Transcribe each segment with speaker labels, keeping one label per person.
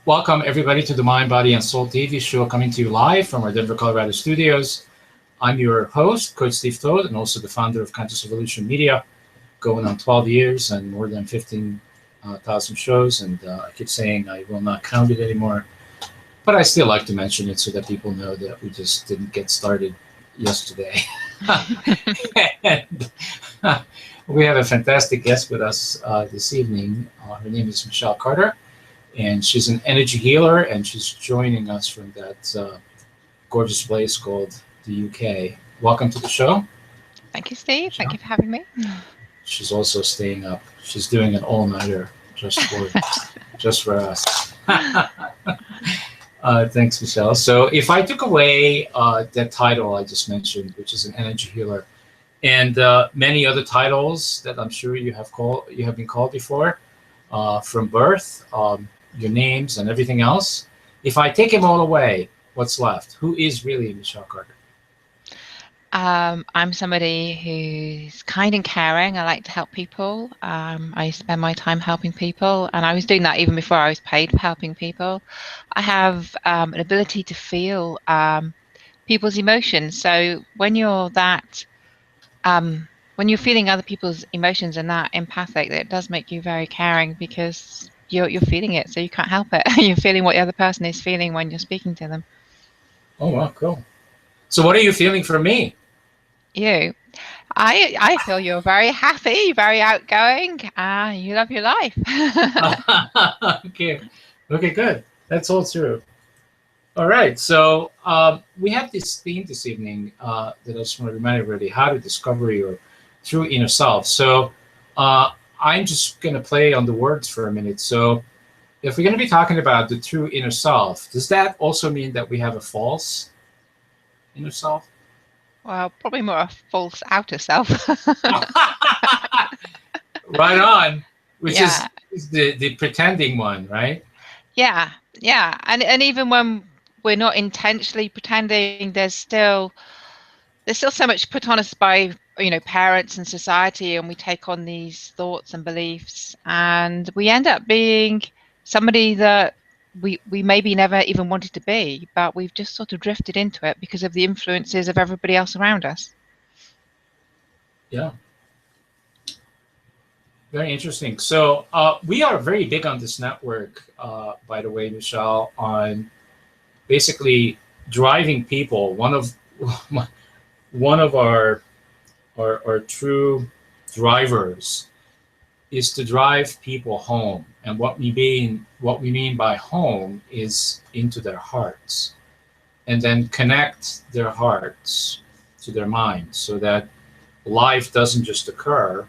Speaker 1: Welcome everybody to the Mind, Body, and Soul TV show coming to you live from our Denver, Colorado studios. I'm your host, Coach Steve Toth, and also the founder of Conscious Evolution Media, going on 12 years and more than 15,000 shows. And I keep saying I will not count it anymore, but I still like to mention it so that people know that we just didn't get started yesterday. And we have a fantastic guest with us this evening. Her name is Michelle Carter. And she's an energy healer, and she's joining us from that gorgeous place called the UK. Welcome to the show.
Speaker 2: Thank you, Steve. Thank you for having me.
Speaker 1: She's also staying up. She's doing an all-nighter just for us. Thanks, Michelle. So if I took away that title I just mentioned, which is an energy healer, and many other titles that I'm sure you have been called before, from birth, your names and everything else. If I take them all away, what's left? Who is really Michelle Carter?
Speaker 2: I'm somebody who's kind and caring. I like to help people. I spend my time helping people, and I was doing that even before I was paid for helping people. I have an ability to feel people's emotions. So when you're when you're feeling other people's emotions and that empathic, it does make you very caring because you're feeling it, so you can't help it. You're feeling what the other person is feeling when you're speaking to them.
Speaker 1: Oh, wow, cool. So what are you feeling from me?
Speaker 2: I feel you're very happy, very outgoing. You love your life.
Speaker 1: Okay, good. That's all true. All right, so we have this theme this evening that I just want to remind everybody: how to discover your true inner self. So I'm just going to play on the words for a minute. So if we're going to be talking about the true inner self, does that also mean that we have a false inner self?
Speaker 2: Well, probably more a false outer self.
Speaker 1: Right on, which is the pretending one, right?
Speaker 2: Yeah. And even when we're not intentionally pretending, there's still so much put on us by parents and society, and we take on these thoughts and beliefs, and we end up being somebody that we maybe never even wanted to be, but we've just sort of drifted into it because of the influences of everybody else around us.
Speaker 1: Yeah. Very interesting. So we are very big on this network, by the way, Michelle, on basically driving people. One of our true drivers is to drive people home. And what we mean by home is into their hearts, and then connect their hearts to their minds so that life doesn't just occur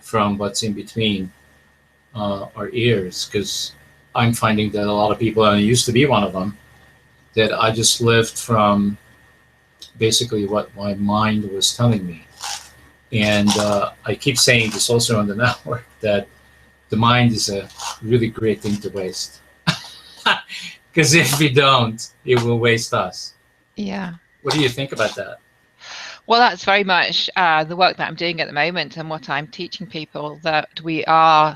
Speaker 1: from what's in between our ears. Because I'm finding that a lot of people, and I used to be one of them, that I just lived from basically what my mind was telling me. And I keep saying this also on the network, that the mind is a really great thing to waste. Because if we don't, it will waste us.
Speaker 2: Yeah.
Speaker 1: What do you think about that?
Speaker 2: Well, that's very much the work that I'm doing at the moment, and what I'm teaching people, that we are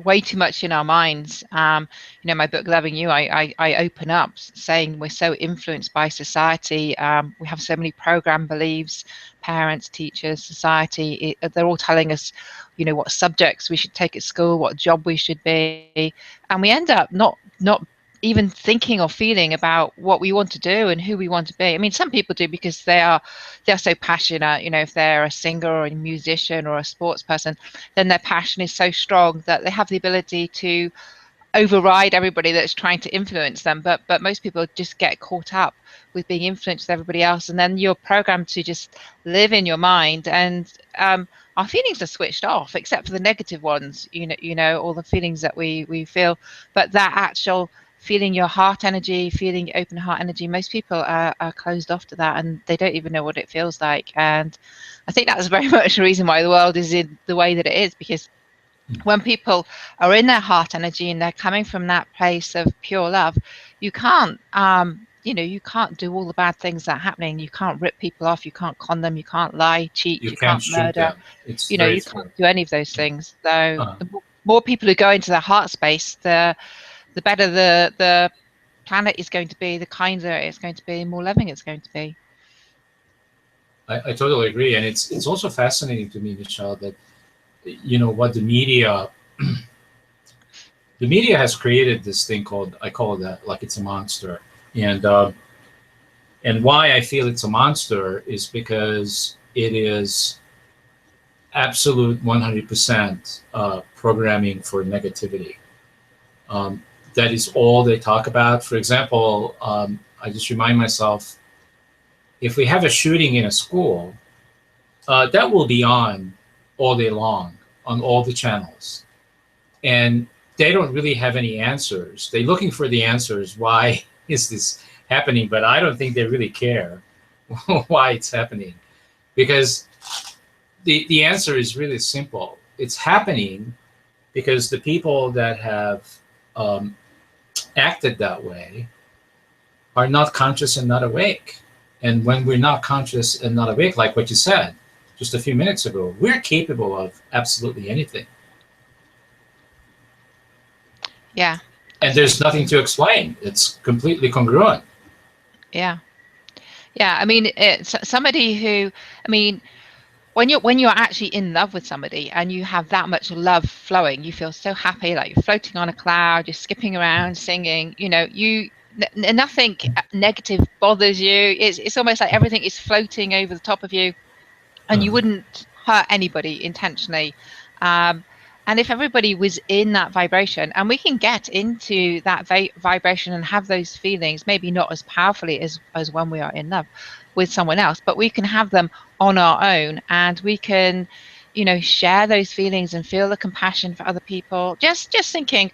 Speaker 2: way too much in our minds. My book Loving You, I open up saying we're so influenced by society. We have so many program beliefs, parents, teachers, society. They're all telling us what subjects we should take at school, what job we should be, and we end up not even thinking or feeling about what we want to do and who we want to be. I mean, some people do because they're so passionate. If they're a singer or a musician or a sports person, then their passion is so strong that they have the ability to override everybody that's trying to influence them. But most people just get caught up with being influenced with everybody else, and then you're programmed to just live in your mind, and our feelings are switched off, except for the negative ones. All the feelings that we feel, but that actual feeling your heart energy, feeling your open heart energy, most people are closed off to that, and they don't even know what it feels like. And I think that's very much the reason why the world is in the way that it is, because when people are in their heart energy and they're coming from that place of pure love, you can't you can't do all the bad things that are happening. You can't rip people off, you can't con them, you can't lie, cheat, you can't murder. You can't do any of those things. So the more people who go into their heart space, the the better the planet is going to be, the kinder it's going to be, the more loving it's going to be.
Speaker 1: I totally agree, and it's also fascinating to me, Michelle, that what the media has created this thing called, I call it that, like it's a monster, and why I feel it's a monster is because it is absolute 100% programming for negativity. That is all they talk about. For example, I just remind myself, if we have a shooting in a school, that will be on all day long on all the channels. And they don't really have any answers. They're looking for the answers. Why is this happening? But I don't think they really care why it's happening, because the answer is really simple. It's happening because the people that have acted that way are not conscious and not awake. And when we're not conscious and not awake, like what you said just a few minutes ago, we're capable of absolutely anything.
Speaker 2: Yeah.
Speaker 1: And there's nothing to explain. It's completely congruent.
Speaker 2: Yeah. Yeah. I mean, it's somebody who, I mean, when you're actually in love with somebody and you have that much love flowing, you feel so happy, like you're floating on a cloud, you're skipping around, singing, nothing negative bothers you. It's almost like everything is floating over the top of you, and you wouldn't hurt anybody intentionally. And if everybody was in that vibration, and we can get into that vibration and have those feelings, maybe not as powerfully as when we are in love with someone else, but we can have them on our own, and we can, share those feelings and feel the compassion for other people. Just thinking,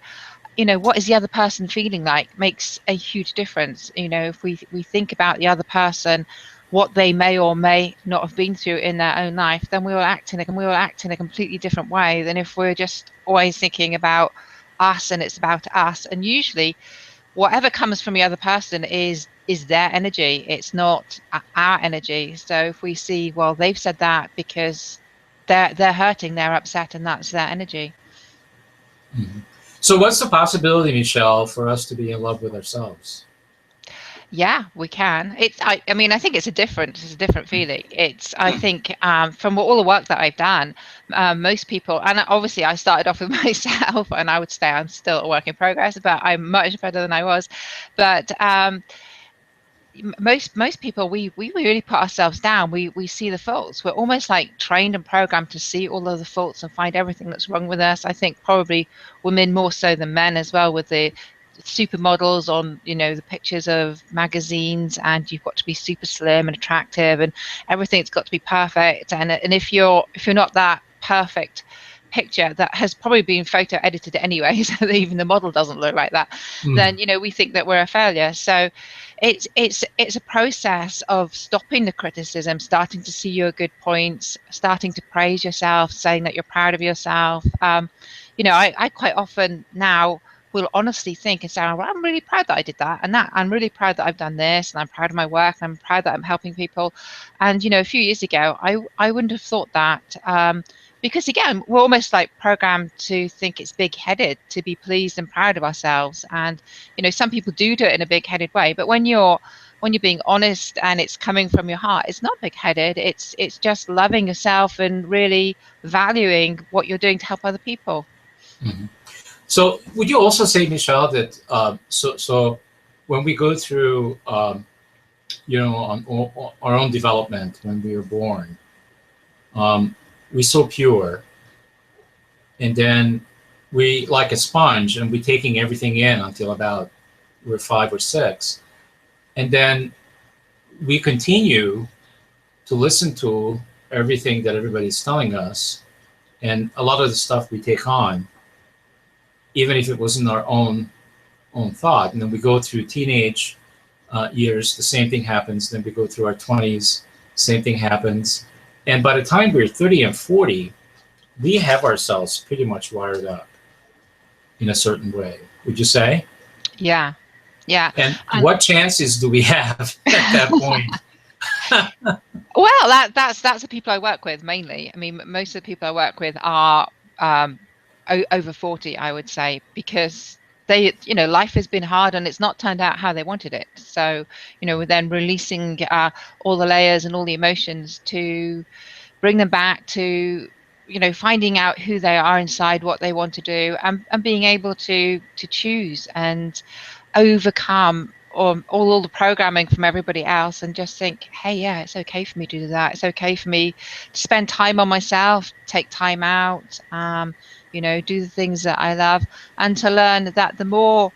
Speaker 2: what is the other person feeling like makes a huge difference. If we think about the other person, what they may or may not have been through in their own life, then we will act in a completely different way than if we're just always thinking about us and it's about us. And usually whatever comes from the other person is their energy. It's not our energy. So if we see, well, they've said that because they're hurting, they're upset, and that's their energy.
Speaker 1: Mm-hmm. So what's the possibility, Michelle, for us to be in love with ourselves?
Speaker 2: Yeah, we can. I mean, I think it's a different feeling. I think from all the work that I've done, most people, and obviously I started off with myself, and I would say I'm still a work in progress, but I'm much better than I was. But most people, we really put ourselves down. We see the faults. We're almost like trained and programmed to see all of the faults and find everything that's wrong with us. I think probably women more so than men as well, with the supermodels on the pictures of magazines, and you've got to be super slim and attractive, and everything's got to be perfect. And if you're not that perfect picture that has probably been photo edited anyway, so that even the model doesn't look like that, then we think that we're a failure. So it's a process of stopping the criticism, starting to see your good points, starting to praise yourself, saying that you're proud of yourself. I quite often now will honestly think and say, well, I'm really proud that I did that, and that I'm really proud that I've done this, and I'm proud of my work, and I'm proud that I'm helping people. And a few years ago, I wouldn't have thought that, because again, we're almost like programmed to think it's big-headed to be pleased and proud of ourselves. And some people do it in a big-headed way, but when you're being honest and it's coming from your heart, it's not big-headed. It's just loving yourself and really valuing what you're doing to help other people.
Speaker 1: Mm-hmm. So would you also say, Michelle, that so when we go through on our own development when we were born, we're so pure, and then we like a sponge, and we're taking everything in until about we're 5 or 6, and then we continue to listen to everything that everybody's telling us, and a lot of the stuff we take on, even if it wasn't our own thought. And then we go through teenage years, the same thing happens. Then we go through our 20s, same thing happens. And by the time we're 30 and 40, we have ourselves pretty much wired up in a certain way. Would you say?
Speaker 2: Yeah.
Speaker 1: And what chances do we have at that point?
Speaker 2: Well, that's the people I work with mainly. I mean, most of the people I work with are over 40, I would say, because they, life has been hard and it's not turned out how they wanted it. So, we're then releasing all the layers and all the emotions to bring them back to, finding out who they are inside, what they want to do, and being able to choose and overcome all the programming from everybody else, and just think, hey, yeah, it's okay for me to do that. It's okay for me to spend time on myself, take time out, do the things that I love, and to learn that the more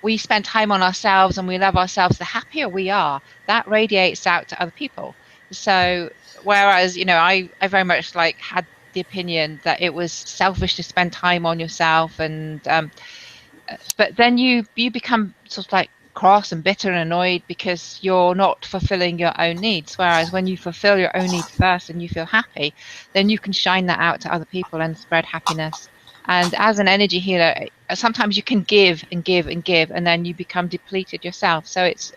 Speaker 2: we spend time on ourselves and we love ourselves, the happier we are. That radiates out to other people. So whereas, I very much like had the opinion that it was selfish to spend time on yourself, and but then you become sort of like cross and bitter and annoyed because you're not fulfilling your own needs. Whereas when you fulfill your own needs first and you feel happy, then you can shine that out to other people and spread happiness. And as an energy healer, sometimes you can give and give and give, and then you become depleted yourself. So it's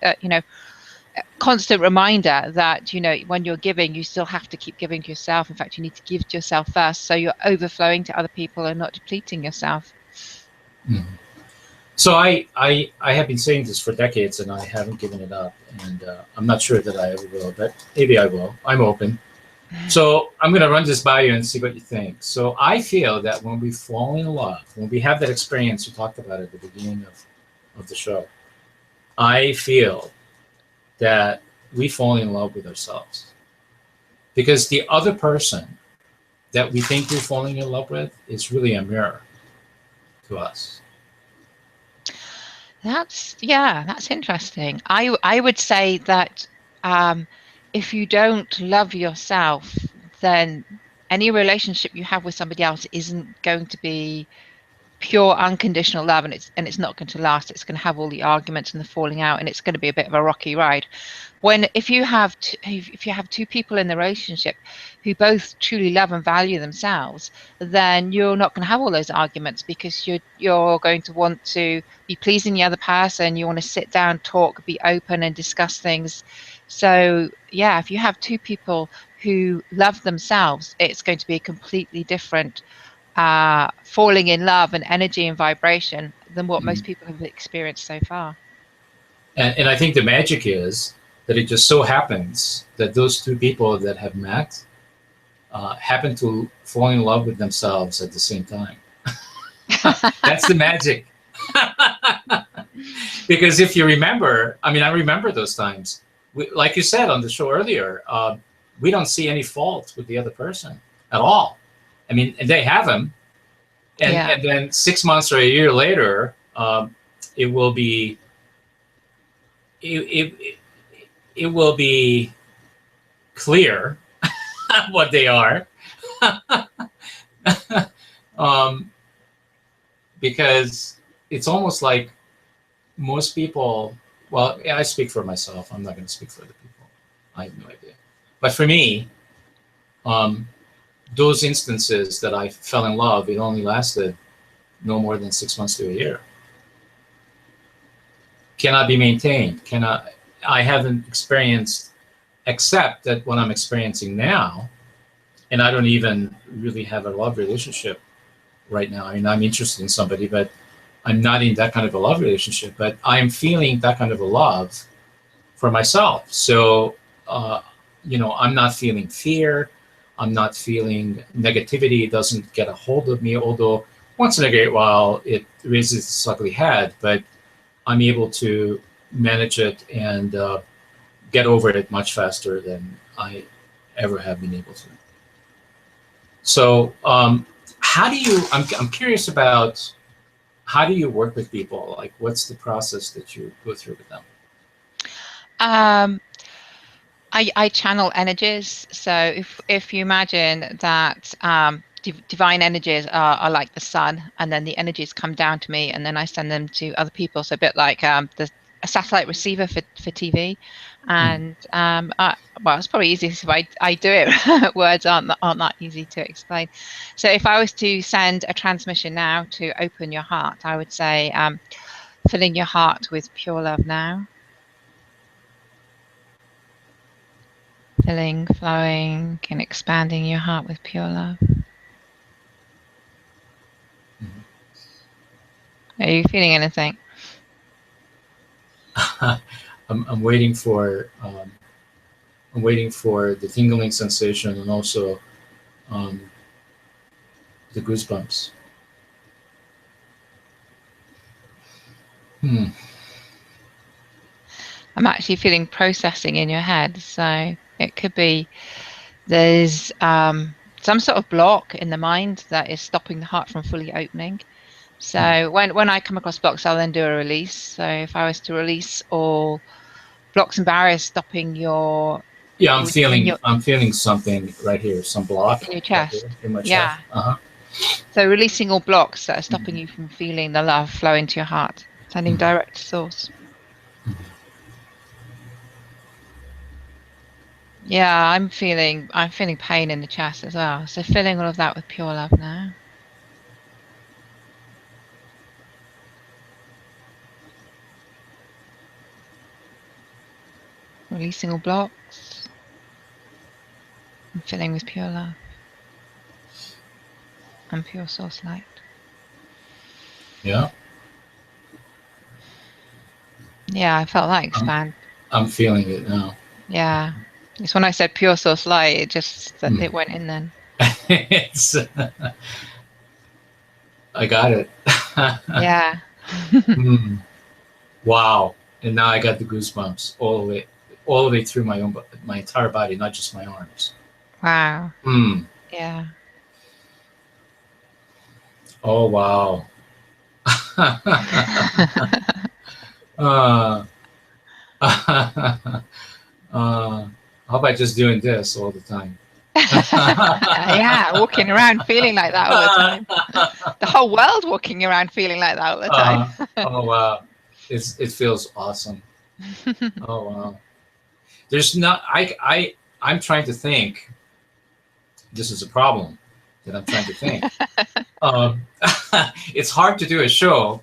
Speaker 2: constant reminder that, when you're giving, you still have to keep giving to yourself. In fact, you need to give to yourself first, so you're overflowing to other people and not depleting yourself.
Speaker 1: Mhm. So I have been saying this for decades, and I haven't given it up, and I'm not sure that I ever will, but maybe I will. I'm open. So I'm going to run this by you and see what you think. So I feel that when we fall in love, when we have that experience you talked about at the beginning of the show, I feel that we fall in love with ourselves, because the other person that we think we're falling in love with is really a mirror to us.
Speaker 2: That's interesting. I would say that if you don't love yourself, then any relationship you have with somebody else isn't going to be pure unconditional love, and it's not going to last. It's going to have all the arguments and the falling out, and it's going to be a bit of a rocky ride. When if you have two people in the relationship who both truly love and value themselves, then you're not going to have all those arguments, because you're going to want to be pleasing the other person. You want to sit down, talk, be open, and discuss things. So yeah, if you have two people who love themselves, it's going to be a completely different falling in love and energy and vibration than what most
Speaker 1: Mhm.
Speaker 2: people have experienced so far.
Speaker 1: And I think the magic is that it just so happens that those two people that have met happen to fall in love with themselves at the same time. That's the magic. Because if you remember, I mean, I remember those times. Like you said on the show earlier, we don't see any fault with the other person at all. I mean, they have them,
Speaker 2: Yeah.
Speaker 1: and then 6 months or a year later, it will be it, it, it will be clear what they are. um, because it's almost like most people, well, I speak for myself. I'm not going to speak for other people. I have no idea. But for me, um, those instances that I fell in love, it only lasted no more than 6 months to a year. Cannot be maintained. Cannot. I haven't experienced, except that what I'm experiencing now, and I don't even really have a love relationship right now. I mean, I'm interested in somebody, but I'm not in that kind of a love relationship. But I'm feeling that kind of a love for myself. So, I'm not feeling fear. I'm not feeling negativity. It doesn't get a hold of me, although once in a great while it raises its ugly head, but I'm able to manage it and get over it much faster than I ever have been able to. So, how do you? I'm curious about how do you work with people? Like, what's the process that you go through with them?
Speaker 2: Um, I channel energies. So if you imagine that divine energies are like the sun, and then the energies come down to me, and then I send them to other people. So a bit like a satellite receiver for TV.
Speaker 1: Hmm.
Speaker 2: And well, it's probably easiest if I do it. Words aren't that easy to explain. So if I was to send a transmission now to open your heart, I would say, filling your heart with pure love now. Filling, flowing, and expanding your heart with pure love.
Speaker 1: Hmm.
Speaker 2: Are you feeling anything?
Speaker 1: I'm waiting for I'm waiting for the tingling sensation and also um, the goosebumps. Hmm.
Speaker 2: I'm actually feeling processing in your head. So it could be there's some sort of block in the mind that is stopping the heart from fully opening. So when I come across blocks, I'll then do a release. So if I was to release all blocks and barriers stopping
Speaker 1: Yeah,
Speaker 2: in your
Speaker 1: I'm feeling something right here, some block right here
Speaker 2: chest,
Speaker 1: in my chest.
Speaker 2: yeah. So releasing all blocks that are stopping you from feeling the love flow into your heart, sending direct to source. Yeah, I'm feeling pain in the chest as well. So filling all of that with pure love now. Releasing all blocks and filling with pure love and pure source light.
Speaker 1: Yeah.
Speaker 2: Yeah, I felt that expand.
Speaker 1: I'm feeling it now.
Speaker 2: Yeah. It's when I said pure source light, it just that
Speaker 1: Mm.
Speaker 2: it went in then.
Speaker 1: It's I got it.
Speaker 2: Yeah.
Speaker 1: Mm. Wow. And now I got the goosebumps all the way through my entire body, not just my arms.
Speaker 2: Wow.
Speaker 1: Mm.
Speaker 2: Yeah.
Speaker 1: Oh wow. uh, how about just doing this all the time?
Speaker 2: Yeah, walking around feeling like that all the time. The whole world walking around feeling like that all the time.
Speaker 1: Oh wow, it feels awesome. Oh wow, there's not I'm trying to think. This is a problem that I'm trying to think. Um, it's hard to do a show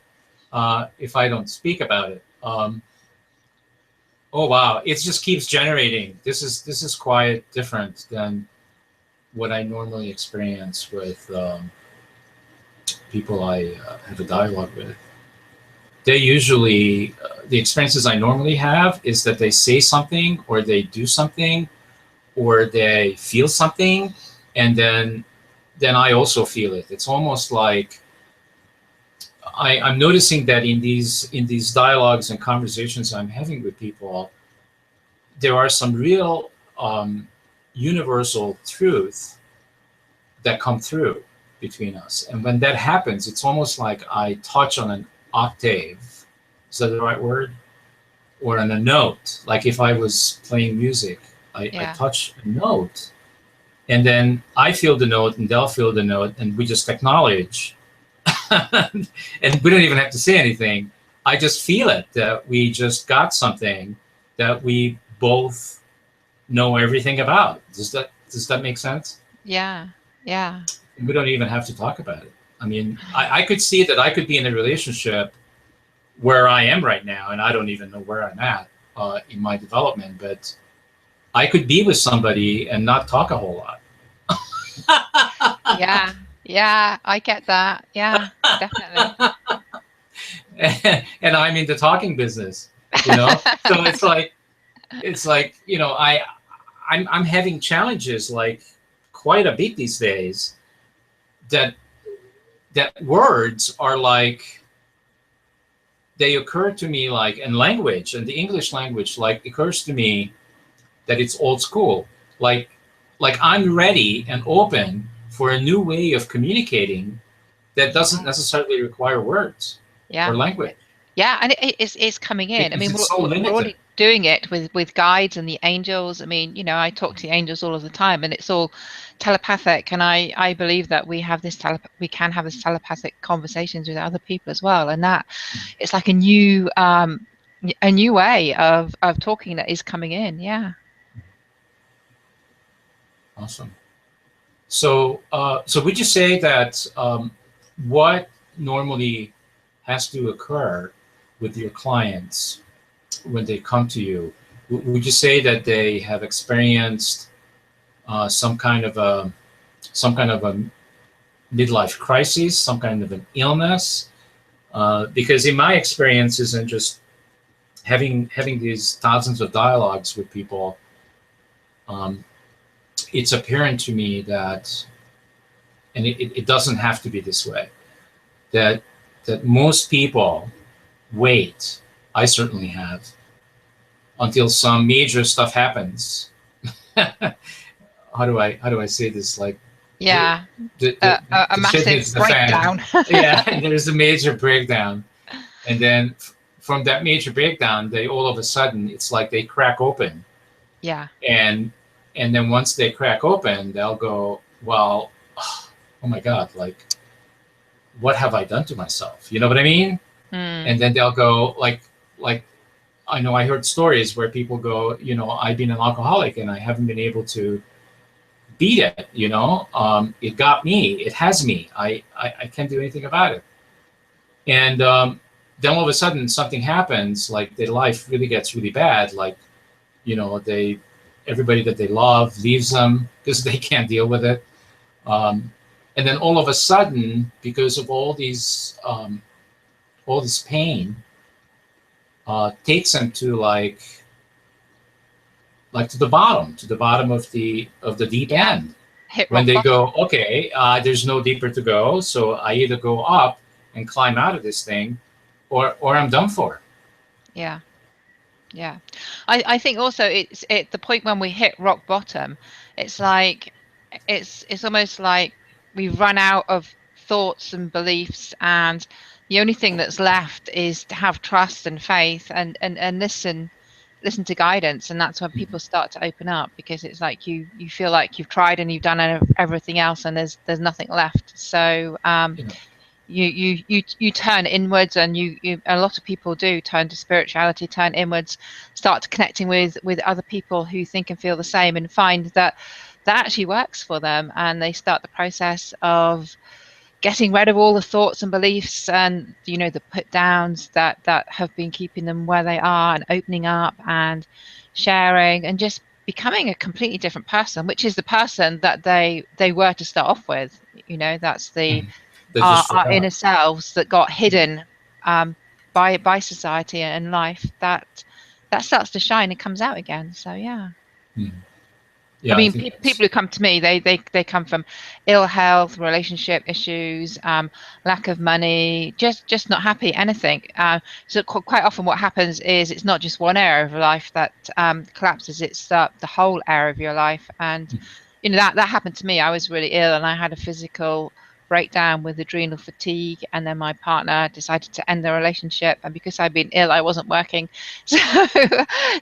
Speaker 1: if I don't speak about it. Oh wow, it just keeps generating. This is quite different than what I normally experience with people I have a dialogue with. They usually the experiences I normally have is that they say something or they do something or they feel something, and then I also feel it. It's almost like I'm noticing that in these dialogues and conversations I'm having with people, there are some real universal truth that come through between us. And when that happens, it's almost like I touch on an octave. Is that the right word? Or on a note. Like if I was playing music, I
Speaker 2: Yeah.
Speaker 1: touch a note, and then I feel the note and they'll feel the note, and we just acknowledge. And we don't even have to say anything. I just feel it that we just got something that we both know everything about. Does that make sense?
Speaker 2: Yeah. Yeah.
Speaker 1: We don't even have to talk about it. I mean, I could see that I could be in a relationship where I am right now, and I don't even know where I'm at in my development, but I could be with somebody and not talk a whole lot.
Speaker 2: Yeah. Yeah. I get that. Yeah. Definitely.
Speaker 1: And I'm in the talking business, you know. So it's like I'm having challenges like quite a bit these days. That words are like they occur to me like in language and the English language like occurs to me that it's old school. Like I'm ready and open for a new way of communicating that doesn't necessarily require words or
Speaker 2: Yeah.
Speaker 1: language
Speaker 2: Yeah, and it's coming in. I
Speaker 1: because
Speaker 2: mean,
Speaker 1: it's so
Speaker 2: we're
Speaker 1: limited.
Speaker 2: already doing it with guides and the angels. I mean, I talk to the angels all of the time, and it's all telepathic. And I believe that we can have this telepathic conversations with other people as well. And that it's like a new way of talking that is coming in. Yeah.
Speaker 1: Awesome. So would you say that what normally has to occur with your clients when they come to you? Would you say that they have experienced some kind of a midlife crisis, some kind of an illness, Because in my experiences and just having these thousands of dialogues with people, um, it's apparent to me that, and it doesn't have to be this way, that most people wait. I certainly have, until some major stuff happens. How do I say this? Like,
Speaker 2: Yeah, a
Speaker 1: the shit
Speaker 2: massive
Speaker 1: hits the fan.
Speaker 2: breakdown.
Speaker 1: Yeah, and there's a major breakdown, and then from that major breakdown, they all of a sudden, it's like they crack open,
Speaker 2: Yeah.
Speaker 1: and then once they crack open, they'll go, well, oh my God, like, what have I done to myself? You know what I mean?
Speaker 2: Mm.
Speaker 1: And then they'll go like I know I heard stories where people go, I've been an alcoholic and I haven't been able to beat it. It got me. It has me. I can't do anything about it. And then all of a sudden something happens, like their life really gets really bad. Like, everybody that they love leaves them because they can't deal with it. And then all of a sudden, because of all this pain, takes them to like to the bottom of the deep end.
Speaker 2: Hit
Speaker 1: When
Speaker 2: rock
Speaker 1: they
Speaker 2: bottom.
Speaker 1: go, okay, there's no deeper to go, so I either go up and climb out of this thing, or I'm done for.
Speaker 2: Yeah. Yeah. I think also it's at the point when we hit rock bottom, it's like it's almost like we've run out of thoughts and beliefs, and the only thing that's left is to have trust and faith and listen to guidance. And that's when people start to open up, because it's like you feel like you've tried and you've done everything else and there's nothing left. So
Speaker 1: You know,
Speaker 2: you turn inwards, and you a lot of people do turn to spirituality, turn inwards, start connecting with other people who think and feel the same, and find that actually works for them, and they start the process of getting rid of all the thoughts and beliefs and the put downs that have been keeping them where they are, and opening up and sharing and just becoming a completely different person, which is the person that they were to start off with. That's
Speaker 1: they
Speaker 2: our,
Speaker 1: just
Speaker 2: our
Speaker 1: forgot.
Speaker 2: inner selves that got hidden by society and life, that starts to shine and comes out again. So yeah.
Speaker 1: Mhm.
Speaker 2: I
Speaker 1: Yeah, I
Speaker 2: mean,
Speaker 1: think
Speaker 2: people
Speaker 1: that's.
Speaker 2: who come to me, they come from ill health, relationship issues, lack of money, just not happy, anything. So quite often what happens is it's not just one area of life that collapses; it's the whole area of your life. And that happened to me. I was really ill, and I had a physical breakdown with adrenal fatigue, and then my partner decided to end the relationship, and because I'd been ill, I wasn't working. So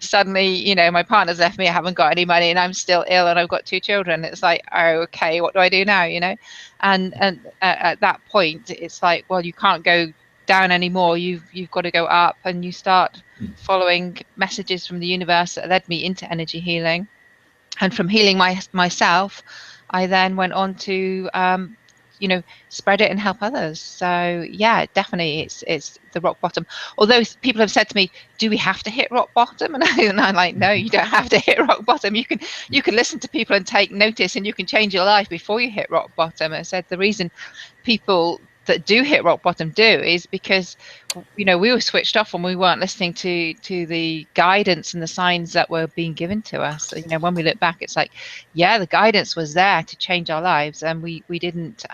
Speaker 2: suddenly, my partner's left me, I haven't got any money, and I'm still ill, and I've got 2 children. It's like, oh, okay, what do I do now? And at that point, it's like, well, you can't go down anymore. You've got to go up, and you start following messages from the universe that led me into energy healing. And from healing myself, I then went on to spread it and help others. So yeah, definitely it's the rock bottom. Although people have said to me, do we have to hit rock bottom? And I'm like, no, you don't have to hit rock bottom. You can listen to people and take notice, and you can change your life before you hit rock bottom. I said the reason people that do hit rock bottom do is because we were switched off when we weren't listening to the guidance and the signs that were being given to us. So, when we look back, it's like, yeah, the guidance was there to change our lives, and we didn't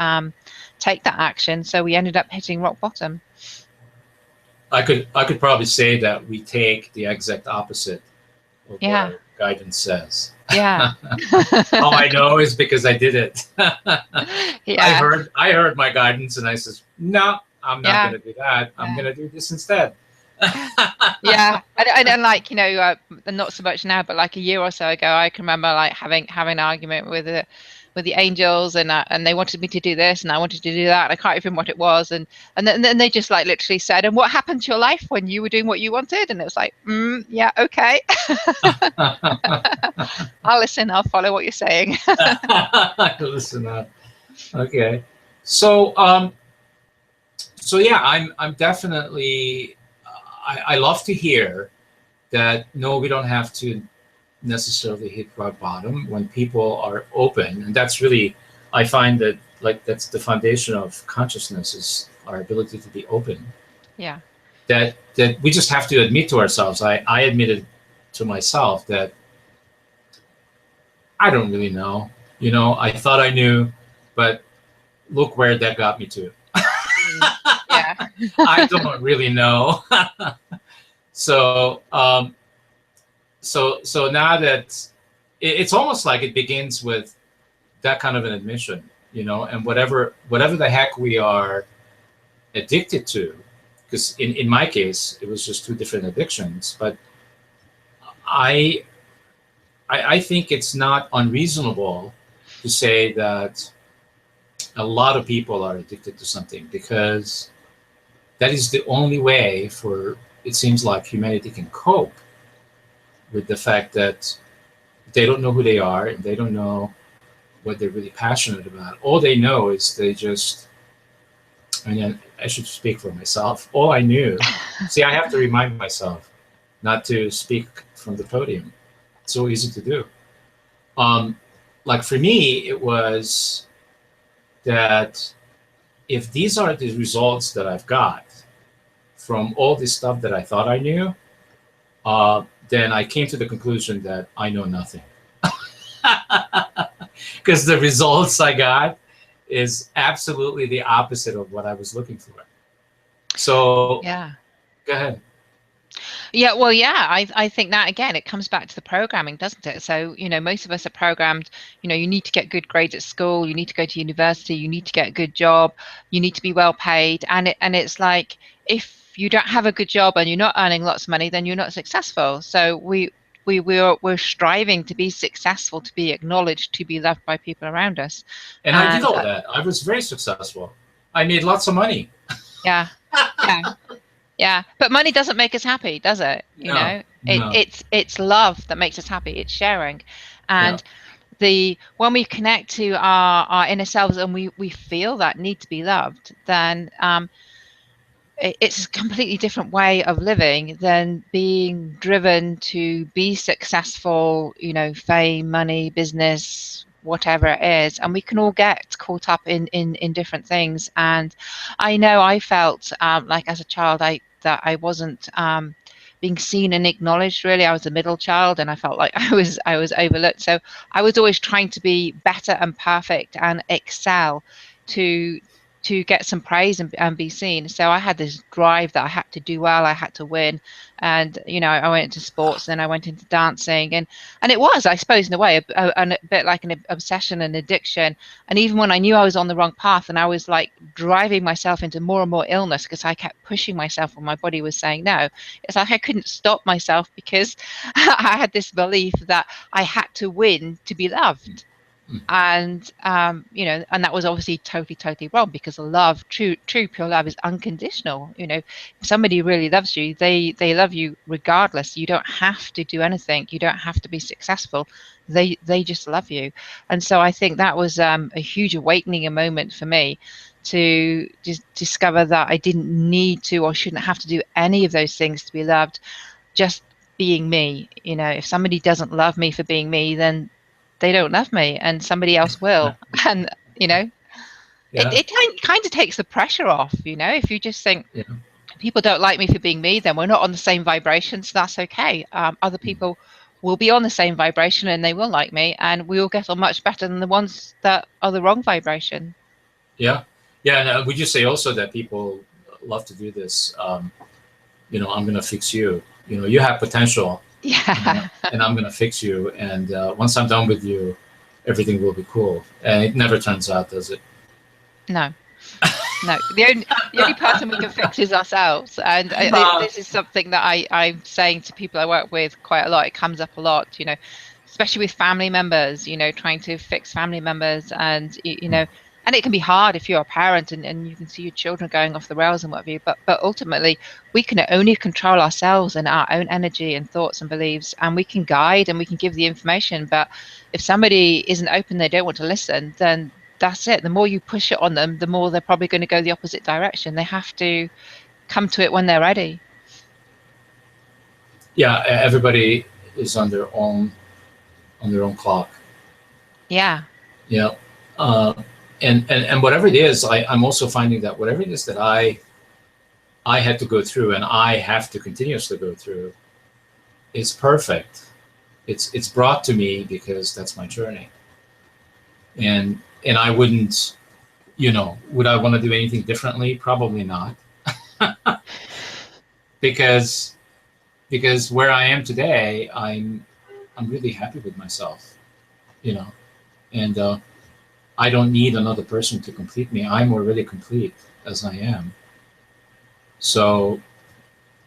Speaker 2: take that action, so we ended up hitting rock bottom.
Speaker 1: I could probably say that we take the exact opposite of what
Speaker 2: Yeah.
Speaker 1: our guidance says.
Speaker 2: Yeah.
Speaker 1: How I know is because I did it.
Speaker 2: Yeah.
Speaker 1: I heard my guidance and I says, no, I'm not
Speaker 2: Yeah.
Speaker 1: going to do that. I'm
Speaker 2: Yeah.
Speaker 1: going to do this instead.
Speaker 2: Yeah, and like not so much now, but like a year or so ago, I can remember like having an argument with the angels, and they wanted me to do this, and I wanted to do that. And I can't even remember what it was, and then they just like literally said, "And what happened to your life when you were doing what you wanted?" And it was like, yeah, okay, I'll listen, I'll follow what you're saying.
Speaker 1: Listen up. Okay. So yeah, I'm definitely. I love to hear that. No, we don't have to necessarily hit rock bottom when people are open, and that's really, I find that like that's the foundation of consciousness, is our ability to be open.
Speaker 2: Yeah.
Speaker 1: that we just have to admit to ourselves. I admitted to myself that I don't really know. I thought I knew, but look where that got me to.
Speaker 2: Mm. Yeah.
Speaker 1: I don't really know. So now that it's almost like it begins with that kind of an admission, and whatever the heck we are addicted to, because in my case it was just two different addictions, but I I think it's not unreasonable to say that a lot of people are addicted to something, because that is the only way for, it seems like, humanity can cope with the fact that they don't know who they are and they don't know what they're really passionate about. All they know is they just, I mean, I should speak for myself. All I knew, see, I have to remind myself not to speak from the podium. It's so easy to do. Um, like for me, it was that if these are the results that I've got from all this stuff that I thought I knew, then I came to the conclusion that I know nothing. Because the results I got is absolutely the opposite of what I was looking for. So
Speaker 2: Yeah.
Speaker 1: go ahead.
Speaker 2: Yeah, well, yeah, I think that again, it comes back to the programming, doesn't it? So, most of us are programmed, you need to get good grades at school, you need to go to university, you need to get a good job, you need to be well paid. And it's like, if you don't have a good job and you're not earning lots of money, then you're not successful. So we're striving to be successful, to be acknowledged, to be loved by people around us.
Speaker 1: And I did
Speaker 2: And
Speaker 1: all that. I was very successful. I made lots of money.
Speaker 2: yeah, yeah. Yeah, but money doesn't make us happy, does it?
Speaker 1: No, no.
Speaker 2: It's love that makes us happy. It's sharing,
Speaker 1: Yeah.
Speaker 2: and when we connect to our inner selves and we feel that need to be loved, then it's a completely different way of living than being driven to be successful, fame, money, business, whatever it is. And we can all get caught up in different things. And I know I felt like as a child, that I wasn't being seen and acknowledged. Really, I was a middle child, and I felt like I was overlooked. So I was always trying to be better and perfect and excel to get some praise and be seen. So I had this drive that I had to do well, I had to win. And I went into sports, then I went into dancing, and it was, I suppose, in a way a bit like an obsession and addiction. And even when I knew I was on the wrong path, and I was like driving myself into more and more illness because I kept pushing myself when my body was saying no, it's like I couldn't stop myself because I had this belief that I had to win to be loved. And and that was obviously totally wrong, because love, true pure love, is unconditional. If somebody really loves you, they love you regardless. You don't have to do anything, you don't have to be successful, they just love you. And so I think that was a huge awakening, a moment for me to just discover that I didn't need to or shouldn't have to do any of those things to be loved. Just being me, if somebody doesn't love me for being me, then they don't love me, and somebody else will. And it,
Speaker 1: Yeah.
Speaker 2: it kind of takes the pressure off. If you just think
Speaker 1: Yeah.
Speaker 2: people don't like me for being me, then we're not on the same vibration, so that's okay. Other people will be on the same vibration and they will like me, and we will get on much better than the ones that are the wrong vibration.
Speaker 1: Yeah. Yeah. And would you say also that people love to do this? I'm going to fix you. You have potential,
Speaker 2: Yeah.
Speaker 1: and I'm going to fix you. And once I'm done with you, everything will be cool. And it never turns out, does it?
Speaker 2: No. No, the only person we can fix is ourselves. And this is something that I'm saying to people I work with quite a lot. It comes up a lot, especially with family members, trying to fix family members. And and it can be hard if you're a parent and you can see your children going off the rails and what have you. But ultimately, we can only control ourselves and our own energy and thoughts and beliefs, and we can guide and we can give the information. But if somebody isn't open, they don't want to listen, then that's it. The more you push it on them, the more they're probably going to go the opposite direction. They have to come to it when they're ready.
Speaker 1: Yeah. Everybody is on their own clock.
Speaker 2: Yeah.
Speaker 1: Yeah. And whatever it is, I'm also finding that whatever it is that I I had to go through and I have to continuously go through is perfect. It's brought to me because that's my journey. And I wouldn't, would I want to do anything differently? Probably not. because because where I am today, I'm really happy with myself, you know, and I don't need another person to complete me. I'm already complete as I am. So,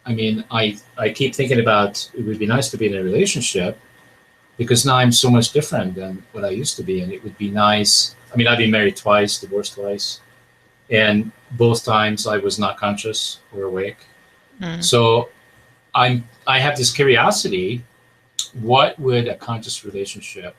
Speaker 1: I mean, I keep thinking about it would be nice to be in a relationship because now I'm so much different than what I used to be, and it would be nice. I mean, I've been married twice, divorced twice, and both times I was not conscious or awake.
Speaker 2: Mm.
Speaker 1: So I have this curiosity. What would a conscious relationship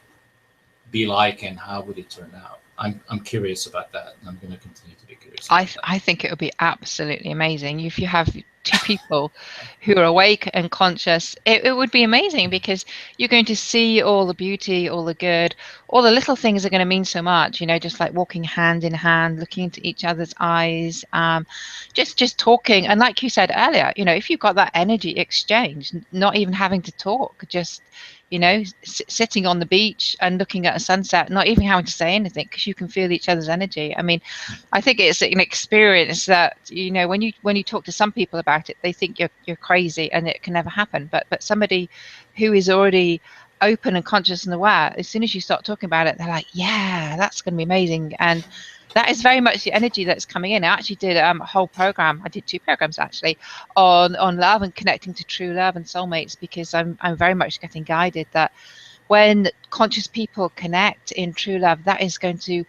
Speaker 1: be like, and how would it turn out? I'm curious about that, and I'm going to continue to be curious about that.
Speaker 2: I think it would be absolutely amazing if you have two people who are awake and conscious. It would be amazing because you're going to see all the beauty, all the good, all the little things are going to mean so much. Just like walking hand in hand, looking into each other's eyes, just talking. And like you said earlier, if you've got that energy exchange, not even having to talk, just sitting on the beach and looking at a sunset, not even having to say anything because you can feel each other's energy. I mean, I think it's an experience that when you talk to some people about it, they think you're crazy and it can never happen. But somebody who is already open and conscious and aware, as soon as you start talking about it, they're like, yeah, that's going to be amazing. And that is very much the energy that's coming in. I actually did a whole program. I did 2 programs actually on love and connecting to true love and soulmates, because I'm very much getting guided that when conscious people connect in true love, that is going to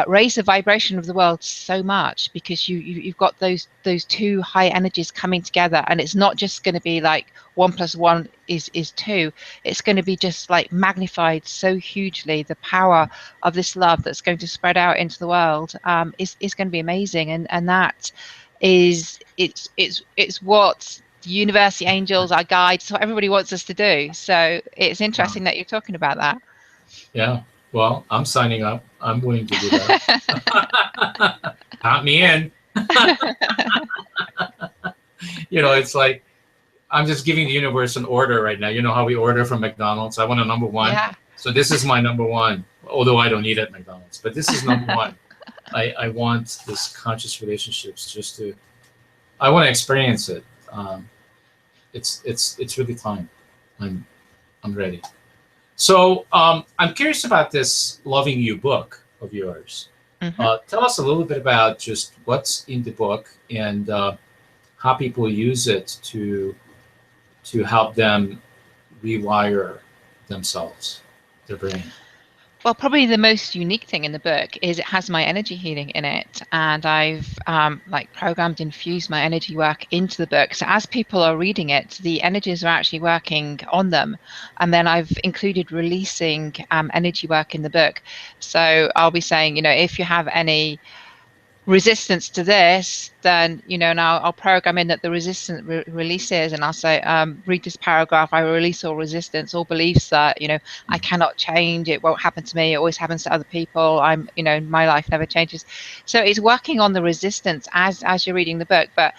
Speaker 2: raise the vibration of the world so much, because you've got those 2 high energies coming together, and it's not just going to be like 1 + 1 is 2. It's going to be just like magnified so hugely. The power of this love that's going to spread out into the world is going to be amazing, and that is it's what the universe, the angels, our guides, what everybody wants us to do. So it's
Speaker 1: Wow.
Speaker 2: interesting that you're talking about that.
Speaker 1: Yeah. Well, I'm signing up. I'm willing to do that. Count me in. It's like I'm just giving the universe an order right now. You know how we order from McDonald's? I want a number one.
Speaker 2: Yeah.
Speaker 1: So this is my number one, although I don't eat at McDonald's, but this is number one. I want this conscious relationships I want to experience it. It's really time. I'm I'm ready. So I'm curious about this Loving You book of yours.
Speaker 2: Hmm.
Speaker 1: Tell us a little bit about just what's in the book and how people use it to help them rewire themselves, their brain.
Speaker 2: Well, probably the most unique thing in the book is it has my energy healing in it, and I've like programmed, infused my energy work into the book. So as people are reading it, the energies are actually working on them, and then I've included releasing energy work in the book. So I'll be saying, if you have any resistance to this, then now I'll program in that the resistance releases, and I'll say, read this paragraph. I release all resistance, all beliefs that I cannot change, it won't happen to me, it always happens to other people, my life never changes. So it's working on the resistance as you're reading the book. But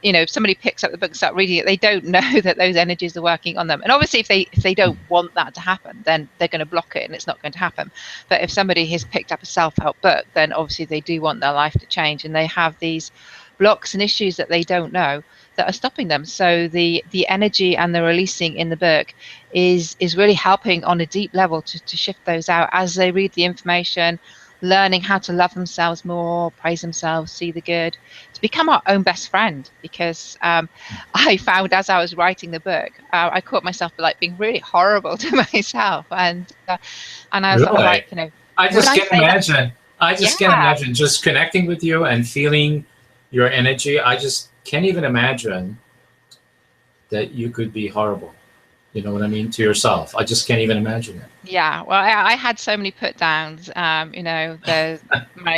Speaker 2: if somebody picks up the book and start reading it, they don't know that those energies are working on them. And obviously if they don't want that to happen, then they're going to block it and it's not going to happen. But if somebody has picked up a self-help book, then obviously they do want their life to change, and they have these blocks and issues that they don't know that are stopping them. So the energy and the releasing in the book is really helping on a deep level to shift those out as they read the information, learning how to love themselves more, praise themselves, see the good, to become our own best friend. Because I found as I was writing the book, I caught myself like being really horrible to myself, and I was sort of
Speaker 1: Really?
Speaker 2: like,
Speaker 1: I
Speaker 2: would
Speaker 1: just
Speaker 2: I
Speaker 1: can't
Speaker 2: say that?
Speaker 1: imagine. I
Speaker 2: Yeah.
Speaker 1: just can't imagine just connecting with you and feeling your energy. I just can't even imagine that you could be horrible. You know what I mean? To yourself. I just can't even imagine it.
Speaker 2: Yeah, well, I had so many put downs. My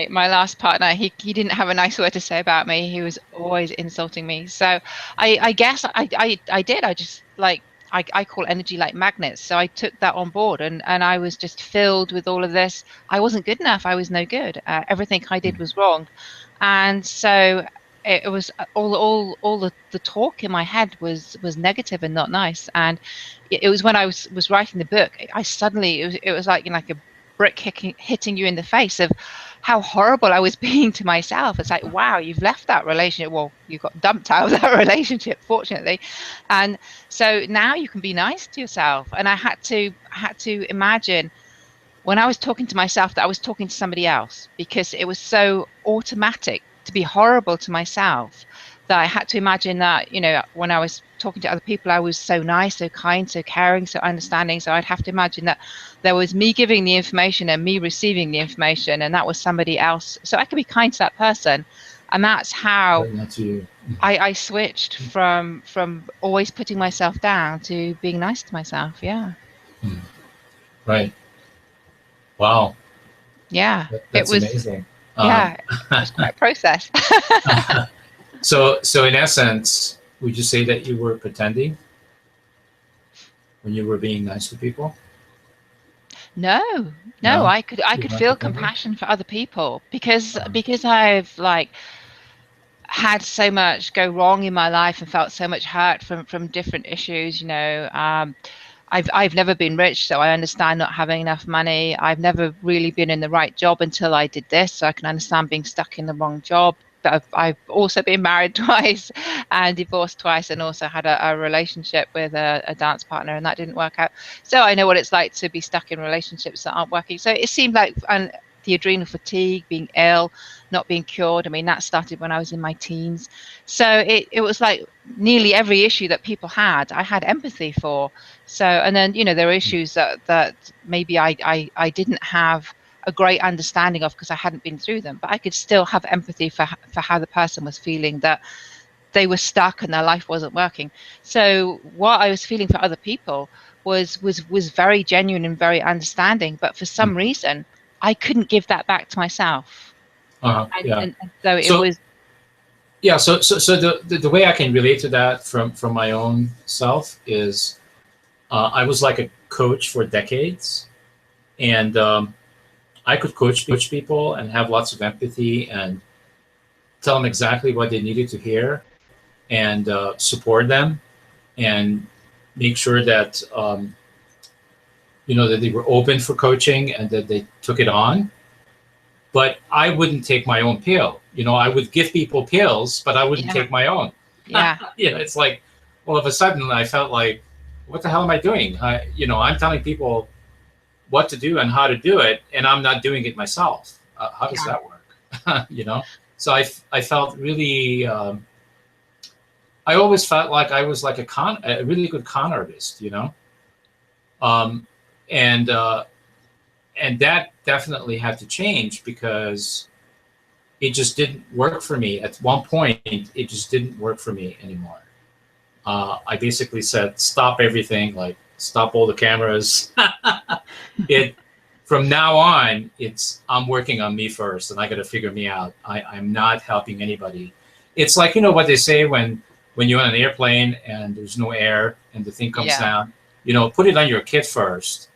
Speaker 2: last partner, he didn't have a nice word to say about me. He was always insulting me. So I guess I did. I just like I call energy like magnets. So I took that on board, and I was just filled with all of this. I wasn't good enough. I was no good. Everything I did was wrong, and so it was all the talk in my head was negative and not nice. And it was when I was writing the book, I suddenly it was like, like a brick hitting you in the face of how horrible I was being to myself. It's like, wow, you've left that relationship. Well, you got dumped out of that relationship, fortunately. And so now you can be nice to yourself. And I had to imagine when I was talking to myself that I was talking to somebody else, because it was so automatic to be horrible to myself that I had to imagine that, when I was talking to other people, I was so nice, so kind, so caring, so understanding. So I'd have to imagine that there was me giving the information and me receiving the information, and that was somebody else. So I could be kind to that person. And that's how
Speaker 1: But not you.
Speaker 2: I switched from always putting myself down to being nice to myself. Yeah.
Speaker 1: Right. Wow.
Speaker 2: Yeah. It
Speaker 1: That's
Speaker 2: was,
Speaker 1: amazing.
Speaker 2: yeah, it was quite a process.
Speaker 1: So in essence, would you say that you were pretending when you were being nice to people?
Speaker 2: No,
Speaker 1: No,
Speaker 2: I
Speaker 1: you
Speaker 2: could
Speaker 1: weren't
Speaker 2: feel
Speaker 1: pretending.
Speaker 2: compassion for other people because
Speaker 1: Uh-huh.
Speaker 2: I've like had so much go wrong in my life and felt so much hurt from different issues. I've never been rich, so I understand not having enough money. I've never really been in the right job until I did this, so I can understand being stuck in the wrong job. But I've also been married twice and divorced twice, and also had a relationship with a dance partner, and that didn't work out. So I know what it's like to be stuck in relationships that aren't working. So it seemed like, and the adrenal fatigue, being ill, not being cured. I mean, that started when I was in my teens. So it was like nearly every issue that people had, I had empathy for. So, and then, there are issues that maybe I didn't have a great understanding of because I hadn't been through them, but I could still have empathy for how the person was feeling, that they were stuck and their life wasn't working. So what I was feeling for other people was very genuine and very understanding, but for some
Speaker 1: Mhm.
Speaker 2: reason I couldn't give that back to myself.
Speaker 1: Uh-huh.
Speaker 2: And,
Speaker 1: Yeah.
Speaker 2: and so it
Speaker 1: So
Speaker 2: was,
Speaker 1: yeah. So the way I can relate to that from my own self is I was like a coach for decades, and I could coach people and have lots of empathy and tell them exactly what they needed to hear and support them and make sure that that they were open for coaching and that they took it on. But I wouldn't take my own pill. I would give people pills, but I wouldn't
Speaker 2: yeah,
Speaker 1: take my own.
Speaker 2: yeah,
Speaker 1: It's like all of a sudden I felt like, what the hell am I doing? I'm telling people what to do and how to do it, and I'm not doing it myself. How does
Speaker 2: yeah,
Speaker 1: that work? So I felt really. I always felt like I was like a really good con artist. Um, and and that definitely had to change because it just didn't work for me. At one point, it just didn't work for me anymore. I basically said, stop everything, like stop all the cameras. it From now on, I'm working on me first, and I got to figure me out. I'm not helping anybody. It's like what they say when you're on an airplane and there's no air and the thing comes
Speaker 2: yeah.
Speaker 1: down. Put it on your kid first.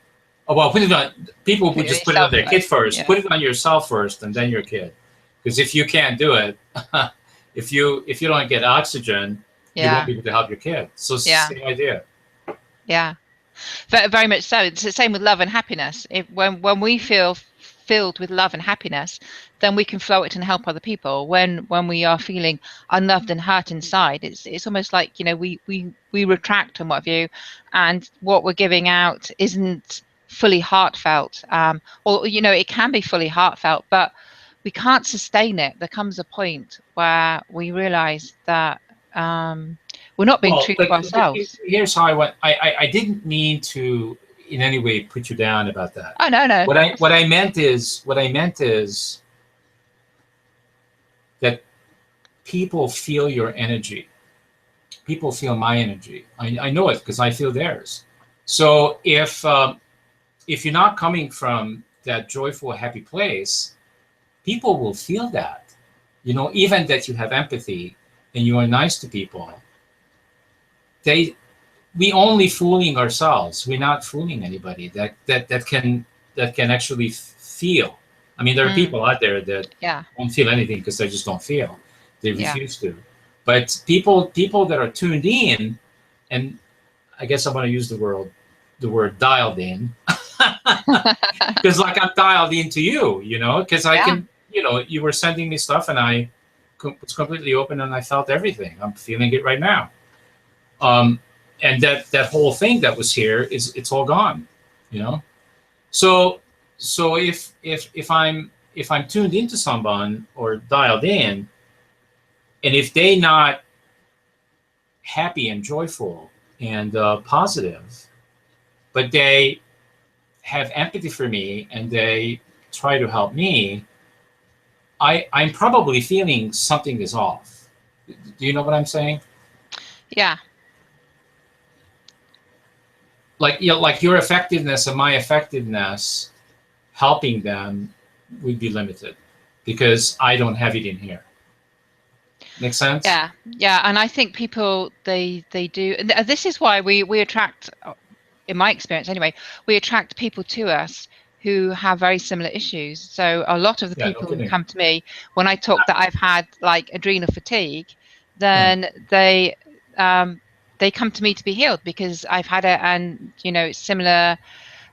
Speaker 1: Oh well, put it on. People
Speaker 2: Put
Speaker 1: would
Speaker 2: it on
Speaker 1: just put it on
Speaker 2: yourself
Speaker 1: their kid
Speaker 2: first.
Speaker 1: first.
Speaker 2: Yeah,
Speaker 1: Put it on yourself first, and then your kid. Because if you can't do it, if you don't get oxygen, you won't
Speaker 2: yeah,
Speaker 1: be able to help your kid. So
Speaker 2: yeah,
Speaker 1: same idea.
Speaker 2: yeah. Very much so. It's the same with love and happiness. When we feel filled with love and happiness, then we can flow it and help other people. When we are feeling unloved and hurt inside, it's almost like we retract and what have you, and what we're giving out isn't fully heartfelt. Or it can be fully heartfelt, but we can't sustain it. There comes a point where we realize that we're not being
Speaker 1: Well,
Speaker 2: true to
Speaker 1: but
Speaker 2: ourselves.
Speaker 1: here's how I went. I didn't mean to in any way put you down about that.
Speaker 2: Oh, no, no.
Speaker 1: What I meant is that people feel your energy. People feel my energy. I know it because I feel theirs. So if you're not coming from that joyful, happy place, people will feel that. Even that you have empathy and you are nice to people, they we only fooling ourselves. We're not fooling anybody that can actually feel. I mean, there are
Speaker 2: Mm,
Speaker 1: people out there that
Speaker 2: yeah.
Speaker 1: don't feel anything because they just don't feel. They
Speaker 2: Yeah.
Speaker 1: refuse to. But people that are tuned in, and I guess I'm going to use the word dialed in, because like I'm dialed into you, because I
Speaker 2: Yeah.
Speaker 1: can, you were sending me stuff and I was completely open and I felt everything. I'm feeling it right now. Um, and that whole thing that was here it's all gone, you know. So if I'm tuned into someone or dialed in, and if they not happy and joyful and positive, but they have empathy for me and they try to help me, I'm probably feeling something is off. Do you know what I'm saying?
Speaker 2: Yeah.
Speaker 1: Like, like your effectiveness and my effectiveness helping them would be limited because I don't have it in here. Make sense?
Speaker 2: Yeah, yeah, and I think people they do, and this is why we attract, in my experience anyway, we attract people to us who have very similar issues. So a lot of the
Speaker 1: Yeah, no
Speaker 2: people who
Speaker 1: kidding.
Speaker 2: come to me when I talk that I've had like adrenal fatigue,
Speaker 1: Yeah.
Speaker 2: then they come to me to be healed because I've had it, and it's similar,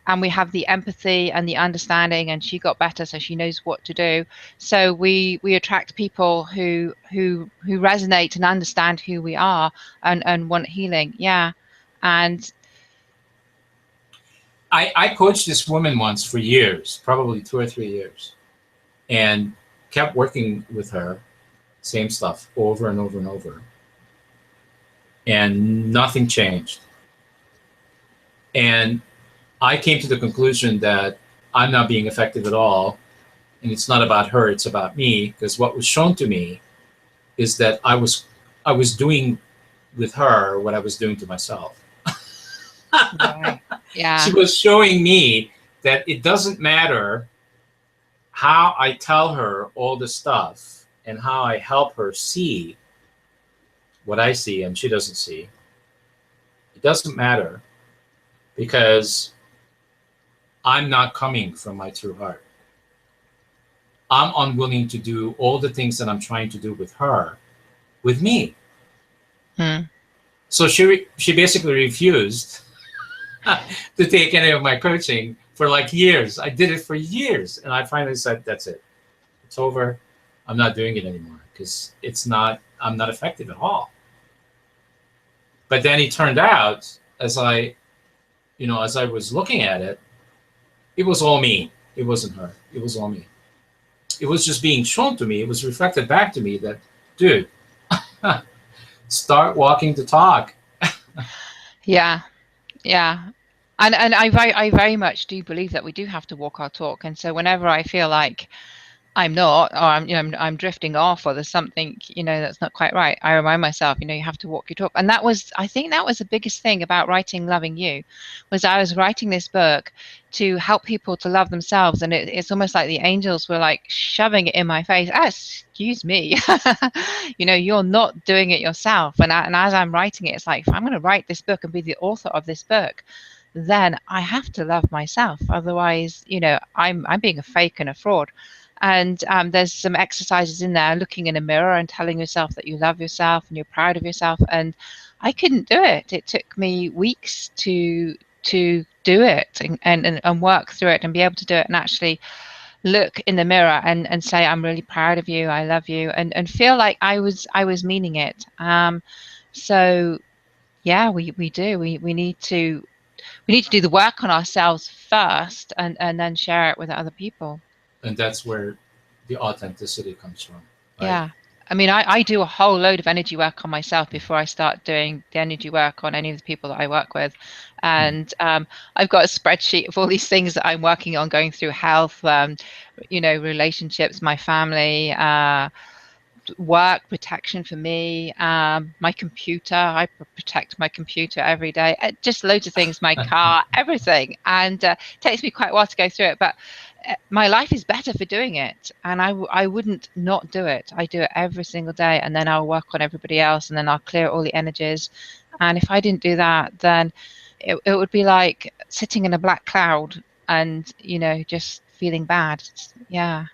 Speaker 2: and we have the empathy and the understanding, and she got better, so she knows what to do. So we attract people who resonate and understand who we are, and want healing. Yeah. And
Speaker 1: I coached this woman once for years, probably 2 or 3 years, and kept working with her, same stuff over and over and over, and nothing changed. And I came to the conclusion that I'm not being effective at all, and it's not about her, it's about me, because what was shown to me is that I was doing with her what I was doing to myself.
Speaker 2: right.
Speaker 1: She
Speaker 2: Yeah.
Speaker 1: was showing me that it doesn't matter how I tell her all the stuff and how I help her see what I see and she doesn't see. It doesn't matter because I'm not coming from my true heart. I'm unwilling to do all the things that I'm trying to do with her, with me.
Speaker 2: Hmm.
Speaker 1: So she basically refused to take any of my coaching for like years. I did it for years, and I finally said, "That's it. It's over. I'm not doing it anymore because it's not. I'm not effective at all." But then it turned out, as I was looking at it, it was all me. It wasn't her. It was all me. It was just being shown to me. It was reflected back to me that, dude, start walking the talk.
Speaker 2: Yeah. Yeah. And I very much do believe that we do have to walk our talk. And so whenever I feel like I'm not, or I'm drifting off, or there's something, that's not quite right, I remind myself, you have to walk your talk. And I think that was the biggest thing about writing Loving You, was I was writing this book to help people to love themselves. And it's almost like the angels were like shoving it in my face. Excuse me, you're not doing it yourself. And as I'm writing it, it's like, if I'm going to write this book and be the author of this book, then I have to love myself. Otherwise, I'm being a fake and a fraud. And there's some exercises in there, looking in a mirror and telling yourself that you love yourself and you're proud of yourself. And I couldn't do it. It took me weeks to do it, and work through it and be able to do it, and actually look in the mirror and say, I'm really proud of you, I love you, and feel like I was meaning it. So yeah, we do. We need to do the work on ourselves first, and then share it with other people.
Speaker 1: And that's where the authenticity comes from, right?
Speaker 2: Yeah. I mean, I do a whole load of energy work on myself before I start doing the energy work on any of the people that I work with.
Speaker 1: Mm.
Speaker 2: And I've got a spreadsheet of all these things that I'm working on, going through health, relationships, my family, work, protection for me, my computer. I protect my computer every day. Just loads of things, my car, everything. And it takes me quite a while to go through it, but my life is better for doing it. And I wouldn't not do it. I do it every single day, and then I'll work on everybody else, and then I'll clear all the energies. And if I didn't do that, then it would be like sitting in a black cloud and, just feeling bad. Yeah.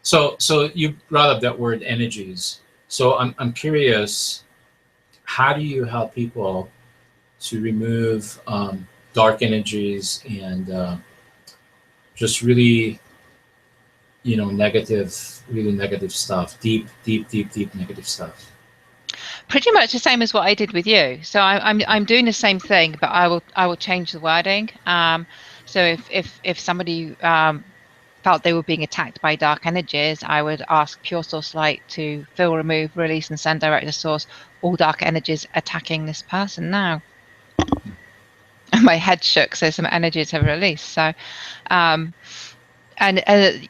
Speaker 1: So you brought up that word energies. So I'm curious, how do you help people to remove dark energies and just really, negative, really negative stuff, deep, deep, deep, deep negative stuff?
Speaker 2: Pretty much the same as what I did with you. So I'm doing the same thing, but I will change the wording. So if somebody felt they were being attacked by dark energies, I would ask Pure Source Light to fill, remove, release, and send direct to source all dark energies attacking this person now. And my head shook, so some energies have released. So, um, and if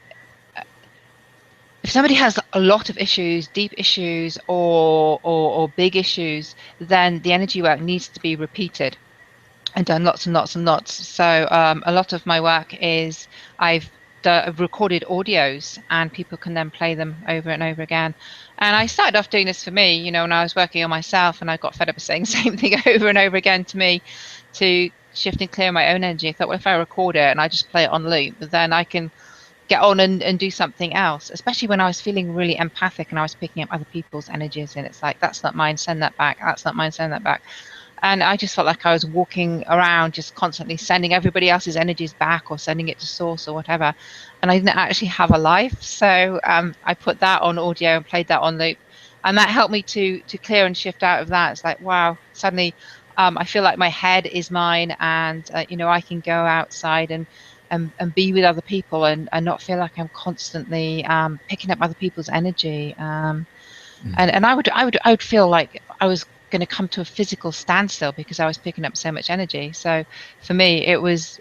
Speaker 2: somebody has a lot of issues, deep issues, or big issues, then the energy work needs to be repeated and done lots and lots and lots. So a lot of my work is I've recorded audios, and people can then play them over and over again. And I started off doing this for me, when I was working on myself, and I got fed up of saying the same thing over and over again to me, to shift and clear my own energy. I thought, well, if I record it and I just play it on loop, then I can get on and do something else, especially when I was feeling really empathic and I was picking up other people's energies, and it's like, that's not mine, send that back, that's not mine, send that back. And I just felt like I was walking around just constantly sending everybody else's energies back or sending it to source or whatever, and I didn't actually have a life. So I put that on audio and played that on loop, and that helped me to clear and shift out of that. It's like, wow, suddenly I feel like my head is mine, and I can go outside and be with other people, and not feel like I'm constantly picking up other people's energy. And I would feel like I was going to come to a physical standstill because I was picking up so much energy. So for me, it was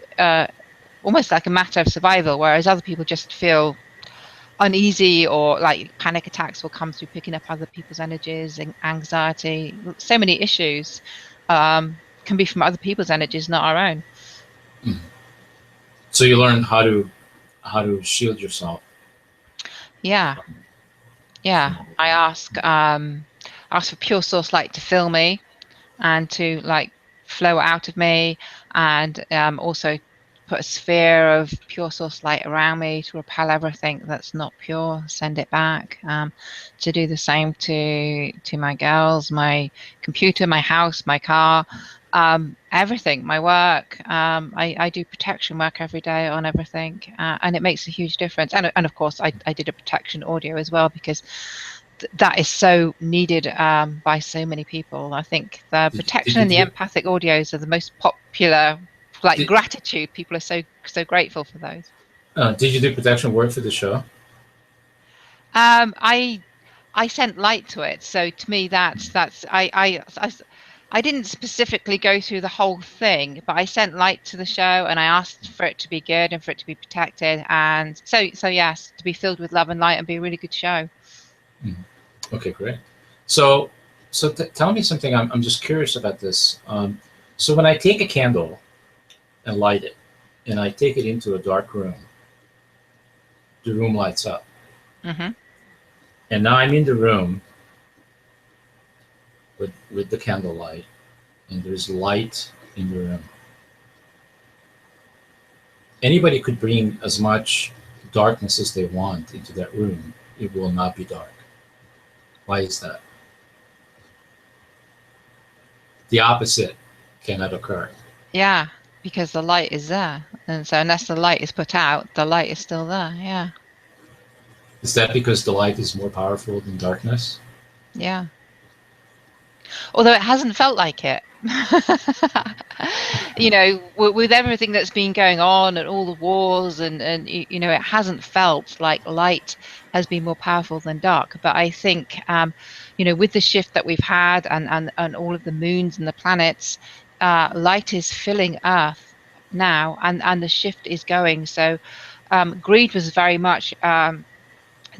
Speaker 2: almost like a matter of survival, whereas other people just feel uneasy, or like panic attacks will come through picking up other people's energies, and anxiety. So many issues can be from other people's energies, not our own.
Speaker 1: Mhm. So you learn how to shield yourself
Speaker 2: Yeah.
Speaker 1: from,
Speaker 2: Yeah,
Speaker 1: from
Speaker 2: I ask for pure source light to fill me and to like flow out of me, and also put a sphere of pure source light around me to repel everything that's not pure, send it back. To do the same to my girls, my computer, my house, my car, everything, my work. I do protection work every day on everything, and it makes a huge difference. And of course, I did a protection audio as well, because that is so needed by so many people. I think the
Speaker 1: did
Speaker 2: protection
Speaker 1: you
Speaker 2: and the
Speaker 1: do
Speaker 2: empathic audios are the most popular. Like
Speaker 1: did,
Speaker 2: gratitude, people are so grateful for those.
Speaker 1: did you do protection work for the show?
Speaker 2: I sent light to it, so to me that's I didn't specifically go through the whole thing, but I sent light to the show, and I asked for it to be good and for it to be protected, and so yes, to be filled with love and light and be a really good show.
Speaker 1: Mhm. Okay, great. So tell me something. I'm just curious about this. So when I take a candle and light it, and I take it into a dark room, the room lights up,
Speaker 2: Hmm.
Speaker 1: and now I'm in the room with the candlelight, and there's light in the room. Anybody could bring as much darkness as they want into that room. It will not be dark. Why is that? The opposite cannot occur.
Speaker 2: Yeah, because the light is there, and so unless the light is put out, the light is still there. Yeah,
Speaker 1: Is that because the light is more powerful than darkness?
Speaker 2: yeah. Although it hasn't felt like it. With everything that's been going on and all the wars, and it hasn't felt like light has been more powerful than dark. But I think with the shift that we've had, and all of the moons and the planets, light is filling Earth now, and the shift is going. So greed was very much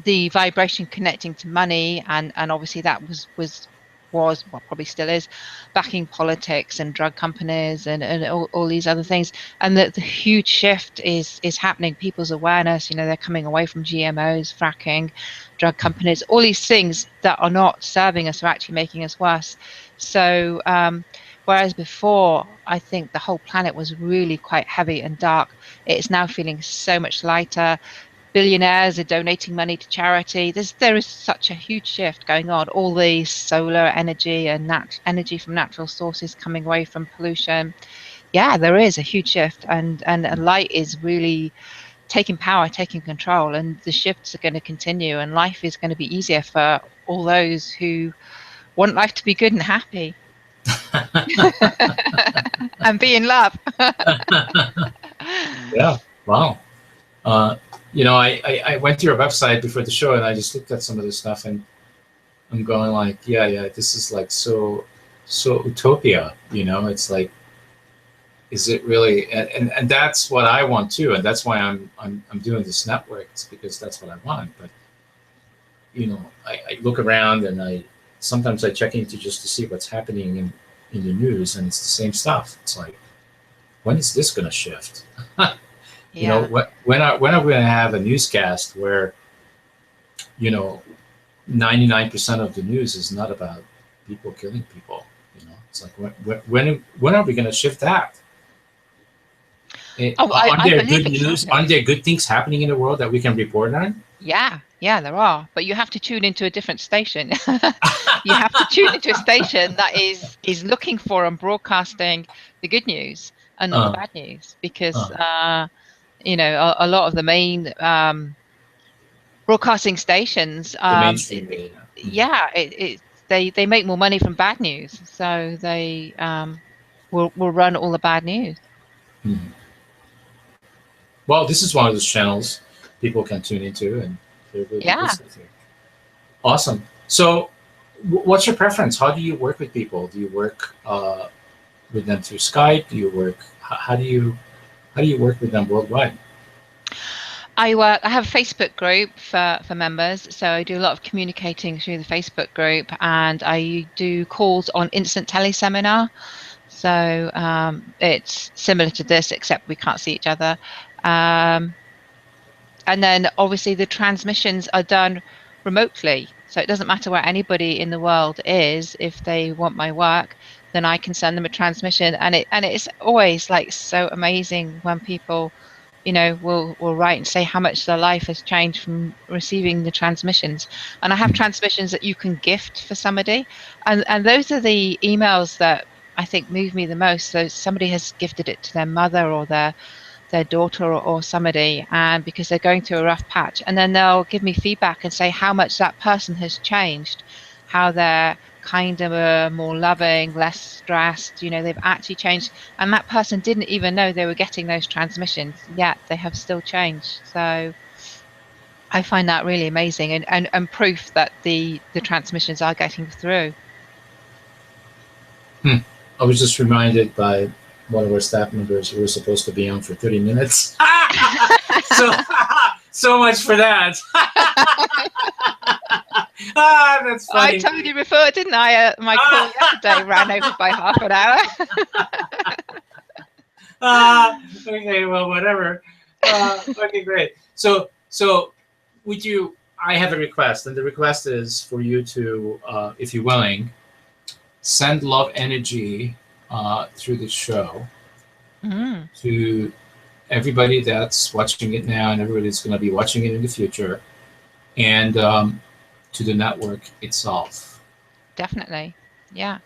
Speaker 2: the vibration connecting to money, and obviously that was well, probably still is, backing politics and drug companies, and all these other things. And the huge shift is happening. People's awareness, they're coming away from GMOs, fracking, drug companies, all these things that are not serving us are actually making us worse. So whereas before, I think the whole planet was really quite heavy and dark, it's now feeling so much lighter. billionaires are donating money to charity. There is such a huge shift going on. All the solar energy and energy from natural sources coming away from pollution. Yeah, there is a huge shift, and light is really taking power, taking control, and the shifts are going to continue, and life is going to be easier for all those who want life to be good and happy and be in love.
Speaker 1: Yeah. Wow. Uh, I went to your website before the show and I just looked at some of this stuff and I'm going like, yeah, this is like so utopia. It's like, is it really? And that's what I want too, and that's why I'm doing this network. It's because that's what I want. But I look around and sometimes I check into just to see what's happening in the news, and it's the same stuff. It's like, when is this going to shift?
Speaker 2: Yeah.
Speaker 1: When are we going to have a newscast where 99% of the news is not about people killing people? It's like, when are we going to shift that? Aren't
Speaker 2: I
Speaker 1: there
Speaker 2: believe
Speaker 1: good
Speaker 2: it's
Speaker 1: news?
Speaker 2: happening.
Speaker 1: Aren't there good things happening in the world that we can report on?
Speaker 2: Yeah, there are, but you have to tune into a different station. You have to tune into a station that is looking for and broadcasting the good news and not the bad news, because a lot of the main broadcasting stations,
Speaker 1: The mainstream media.
Speaker 2: yeah, they make more money from bad news, so they will run all the bad news.
Speaker 1: Mhm. Well, this is one of those channels people can tune into and they're really
Speaker 2: Yeah.
Speaker 1: listening to. Awesome. So, what's your preference? How do you work with people? Do you work with them through Skype? Do you work? How do you work with them worldwide?
Speaker 2: I have a Facebook group for members, so I do a lot of communicating through the Facebook group, and I do calls on instant teleseminar. So it's similar to this, except we can't see each other. And then obviously the transmissions are done remotely. So it doesn't matter where anybody in the world is. If they want my work, then I can send them a transmission. And it's always like so amazing when people, will write and say how much their life has changed from receiving the transmissions. And I have transmissions that you can gift for somebody. And those are the emails that I think move me the most. So somebody has gifted it to their mother or their daughter or somebody, and because they're going through a rough patch, and then they'll give me feedback and say how much that person has changed, how they're kinder, more loving, less stressed, they've actually changed, and that person didn't even know they were getting those transmissions, yet they have still changed. So I find that really amazing, and proof that the transmissions are getting through.
Speaker 1: I was just reminded by one of our staff members who was supposed to be on for 30 minutes. so much for that. That's funny.
Speaker 2: I told you before, didn't I? My call yesterday ran over by half an hour.
Speaker 1: Okay, well, whatever. Okay, great. So would you? I have a request, and the request is for you to, if you're willing, send love energy through the show to everybody that's watching it now and everybody that's going to be watching it in the future, and to the network itself.
Speaker 2: Definitely. Yeah.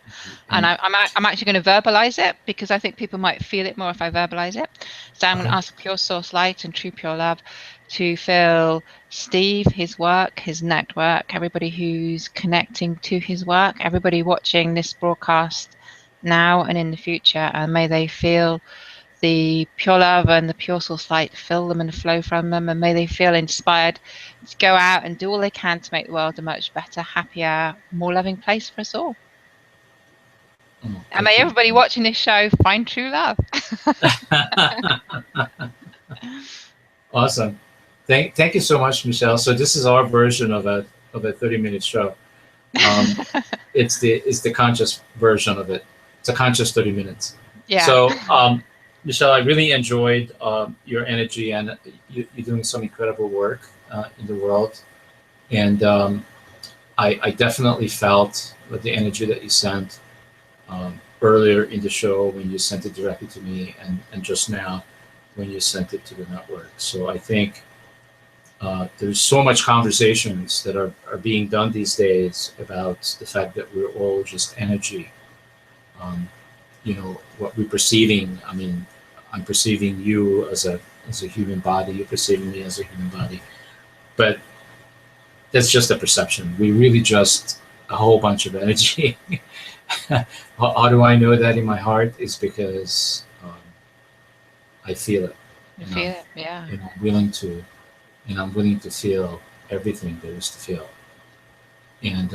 Speaker 2: And I'm actually going to verbalize it, because I think people might feel it more if I verbalize it. So I'm going to ask Pure Source Light and True Pure Love to feel Steve, his work, his network, everybody who's connecting to his work, everybody watching this broadcast now and in the future, and may they feel the pure love and the pure source light fill them and flow from them, and may they feel inspired to go out and do all they can to make the world a much better, happier, more loving place for us all. And may everybody watching this show find true love.
Speaker 1: Awesome. Thank you so much, Michelle. So this is our version of a 30-minute show. It's the conscious version of it. It's a conscious 30 minutes.
Speaker 2: Yeah.
Speaker 1: So Michelle, I really enjoyed your energy, and you're doing some incredible work in the world. And I definitely felt the energy that you sent earlier in the show when you sent it directly to me, and just now when you sent it to the network. So I think There's so much conversations that are being done these days about the fact that we're all just energy. Um, what we're perceiving. I mean, I'm perceiving you as a human body. You're perceiving me as a human body, but that's just a perception. We really just a whole bunch of energy. How do I know that in my heart? Is because I feel it.
Speaker 2: You
Speaker 1: And
Speaker 2: feel it, yeah.
Speaker 1: I'm willing to feel everything there is to feel. And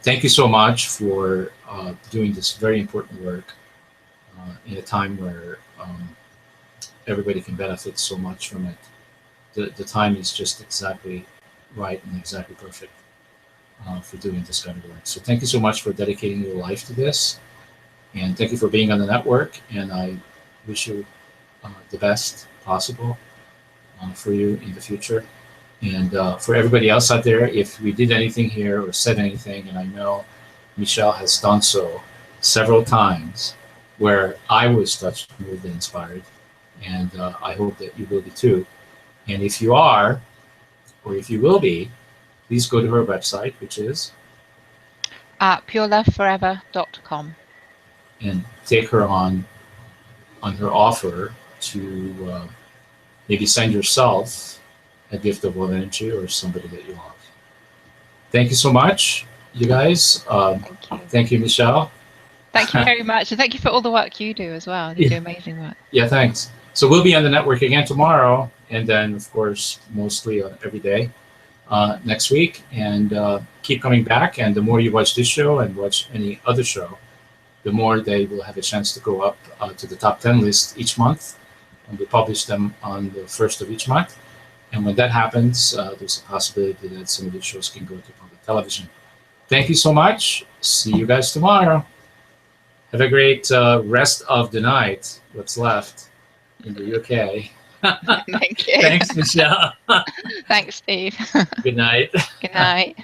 Speaker 1: thank you so much for doing this very important work in a time where everybody can benefit so much from it. The time is just exactly right and exactly perfect for doing this kind of work. So thank you so much for dedicating your life to this. And thank you for being on the network. And I wish you the best possible for you in the future. And for everybody else out there, if we did anything here or said anything, and I know Michelle has done so several times, where I was touched, moved, and inspired, and I hope that you will be too. And if you are, or if you will be, please go to her website, which is
Speaker 2: pureloveforever.com.
Speaker 1: and take her on her offer to maybe send yourself a gift of love energy or somebody that you love. Thank you so much, you guys.
Speaker 2: Thank you.
Speaker 1: Thank you, Michelle.
Speaker 2: Thank you very much. And thank you for all the work you do as well. You do amazing work.
Speaker 1: Yeah, thanks. So we'll be on the network again tomorrow, and then, of course, mostly every day next week. And keep coming back. And the more you watch this show and watch any other show, the more they will have a chance to go up to the top 10 list each month. And we publish them on the first of each month. And when that happens, there's a possibility that some of these shows can go to public television. Thank you so much. See you guys tomorrow. Have a great rest of the night, what's left in the UK.
Speaker 2: Thank you.
Speaker 1: Thanks, Michelle.
Speaker 2: Thanks, Steve.
Speaker 1: Good night.
Speaker 2: Good night.